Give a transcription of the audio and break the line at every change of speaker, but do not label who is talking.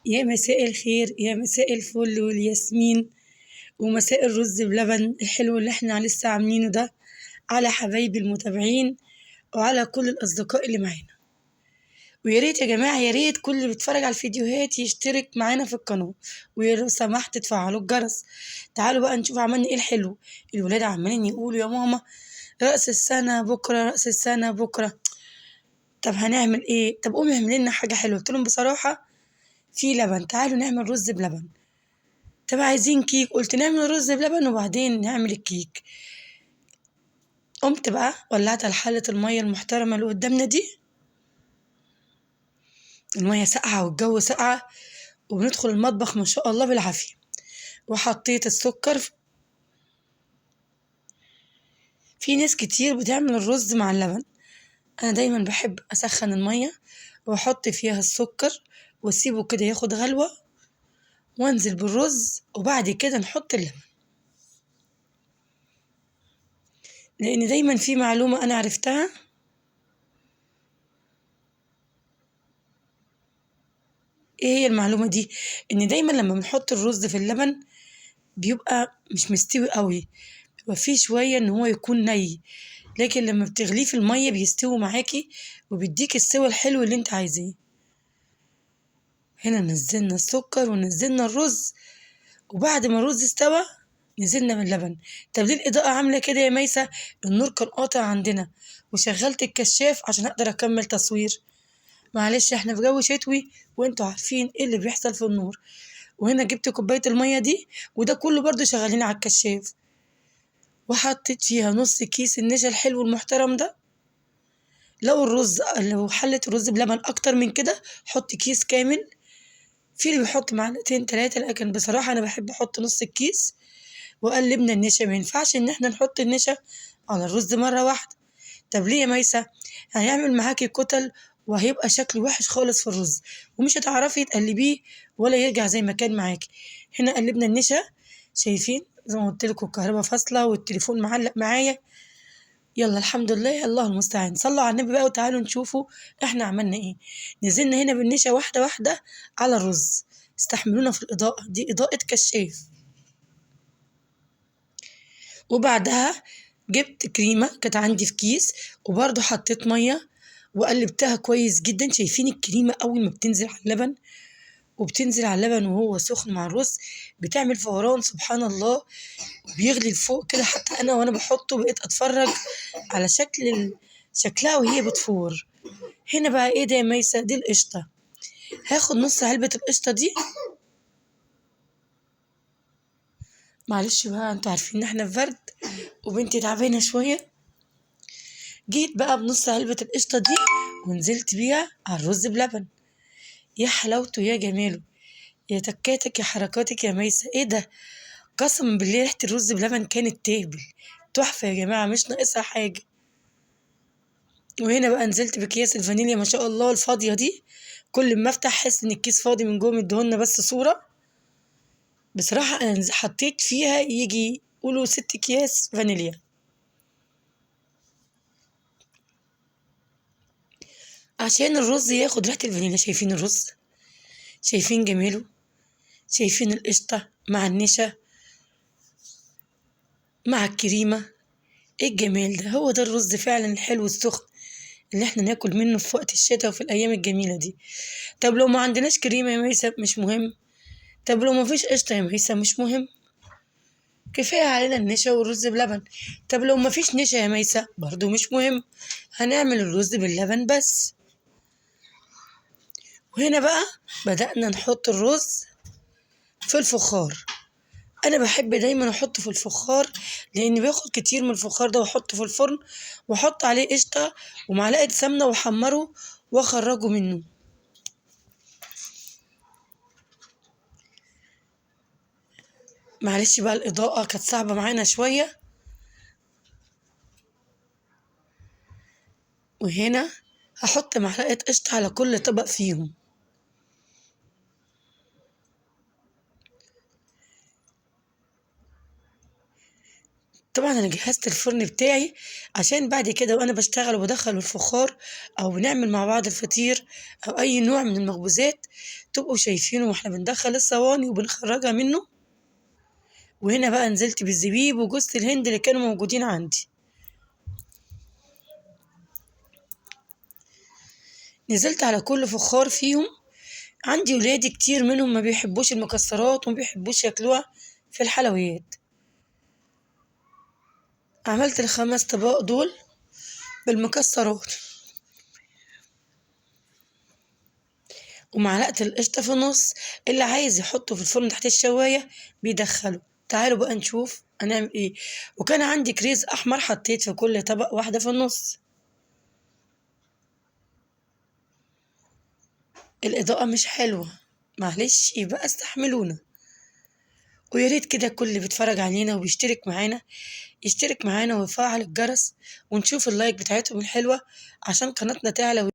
يا مساء الخير، يا مساء الفل والياسمين، ومساء الرز بلبن الحلو اللي احنا لسه عاملينه ده على حبايبي المتابعين وعلى كل الأصدقاء اللي معانا. ويا ريت يا جماعة، يا ريت كل اللي بيتفرج على الفيديوهات يشترك معانا في القناة، ويا سمحت تفعلوا الجرس. تعالوا بقى نشوف عملنا ايه الحلو. الولاد عمالين يقولوا يا ماما رأس السنة بكرة، رأس السنة بكرة. طب هنعمل ايه؟ طب قومي اعملي لنا حاجة حلوة. قلت لهم بصراحة في لبن، تعالوا نعمل رز بلبن. طب عايزين كيك، قلت نعمل رز بلبن وبعدين نعمل الكيك. قمت بقى ولعت على حلة المية المحترمة اللي قدامنا دي، المية ساقعة والجو ساقعة وبندخل المطبخ ما شاء الله بالعافية. وحطيت السكر. في ناس كتير بتعمل الرز مع اللبن، انا دايما بحب اسخن المية واحط فيها السكر واسيبه كده ياخد غلوة وانزل بالرز وبعد كده نحط اللبن. لان دايما في معلومة انا عرفتها، ايه هي المعلومة دي؟ ان دايما لما بنحط الرز في اللبن بيبقى مش مستوي قوي، بيبقى فيه شوية ان هو يكون ني، لكن لما بتغليه في المية بيستوي معاكي وبيديك السوى الحلو اللي انت عايزاه. هنا نزلنا السكر ونزلنا الرز، وبعد ما الرز استوى نزلنا باللبن. طب ليه الإضاءة عاملة كده يا ميسة؟ النور كان قاطع عندنا وشغلت الكشاف عشان اقدر اكمل تصوير. معلش احنا في جو شتوي وانتوا عارفين ايه اللي بيحصل في النور. وهنا جبت كوباية المية دي وده كله برضو شغالين على الكشاف، وحطيت فيها نص كيس النشا الحلو المحترم ده. لو حلة الرز بلبن اكتر من كده حط كيس كامل، في اللي بيحط معلقتين تلاتة، لكن بصراحة انا بحب احط نص الكيس. وقلبنا النشا، ما ينفعش ان احنا نحط النشا على الرز مرة واحدة. طب ليه يا ميسة؟ هيعمل معاكي كتل وهيبقى شكله وحش خالص في الرز ومش هتعرفي تقلبيه ولا يرجع زي ما كان معاكي. هنا قلبنا النشا، شايفين زي ما قلت لكم الكهرباء فاصلة والتليفون معلق معايا. يلا الحمد لله، الله المستعان. صلوا على النبي بقى وتعالوا نشوفوا احنا عملنا ايه. نزلنا هنا بالنشا واحدة واحدة على الرز، استحملونا في الإضاءة دي، إضاءة كشاف. وبعدها جبت كريمة كانت عندي في كيس وبرضو حطيت مية وقلبتها كويس جدا. شايفين الكريمة أول ما بتنزل على اللبن، وبتنزل على اللبن وهو سخن مع الرز بتعمل فوران سبحان الله، وبيغلي لفوق كده. حتى أنا وأنا بحطه بقيت أتفرج على شكلها وهي بتفور. هنا بقى ايه ده يا ميسة؟ دي القشطة. هاخد نص علبة القشطة دي. معلش بقى انتوا عارفين ان احنا في برد وبنتي تعبانة شوية. جيت بقى بنص علبة القشطة دي ونزلت بيها على الرز بلبن. يا حلاوته يا جماله، يا تكاتك يا حركاتك يا ميسة، ايه ده؟ قسما بالله ريحة الرز بلبن كانت تهبل، تحفة يا جماعة، مش ناقصها حاجة. وهنا بقى نزلت بأكياس الفانيليا ما شاء الله الفاضية دي، كل ما افتح احس ان الكيس فاضي من جوه، مديهولنا بس صورة. بصراحة انا حطيت فيها يجي قولوا 6 أكياس فانيليا عشان الرز ياخد ريحة الفانيليا. شايفين الرز؟ شايفين جماله؟ شايفين القشطة مع النشا مع الكريمة؟ ايه الجمال ده؟ هو ده الرز فعلا الحلو السخن اللي احنا ناكل منه في وقت الشتاء وفي الايام الجميلة دي. طب لو ما عندناش كريمة يا ميسة مش مهم، طب لو ما فيش قشطة يا ميسة مش مهم، كفاية علينا النشا والرز بلبن. طب لو ما فيش نشا يا ميسة برضو مش مهم، هنعمل الرز باللبن بس. وهنا بقى بدأنا نحط الرز في الفخار. انا بحب دايما احطه في الفخار لان بياخد كتير من الفخار ده، واحطه في الفرن واحط عليه قشطة ومعلقة سمنة واحمره واخرجه منه. معلش بقى الاضاءة كانت صعبة معانا شوية. وهنا هحط معلقة قشطة على كل طبق فيهم. طبعا انا جهزت الفرن بتاعي عشان بعد كده وانا بشتغل وبدخل الفخار او بنعمل مع بعض الفطير او اي نوع من المخبوزات، تبقوا شايفينه واحنا بندخل الصواني وبنخرجها منه. وهنا بقى نزلت بالزبيب وجوز الهند اللي كانوا موجودين عندي. نزلت على كل فخار فيهم. عندي ولادي كتير منهم ما بيحبوش المكسرات وما بيحبوش ياكلوها في الحلويات. عملت الخمس طباق دول بالمكسرات ومعلقة القشطة في النص. اللي عايز يحطه في الفرن تحت الشواية بيدخله. تعالوا بقى نشوف هنعمل ايه. وكان عندي كريز احمر حطيت في كل طبق واحدة في النص. الإضاءة مش حلوة، معلش يبقى استحملونا. ويا ريت كده كل اللي بيتفرج علينا وبيشترك معانا يشترك معانا ويفعل الجرس ونشوف اللايك بتاعتهم الحلوة عشان قناتنا تعلى.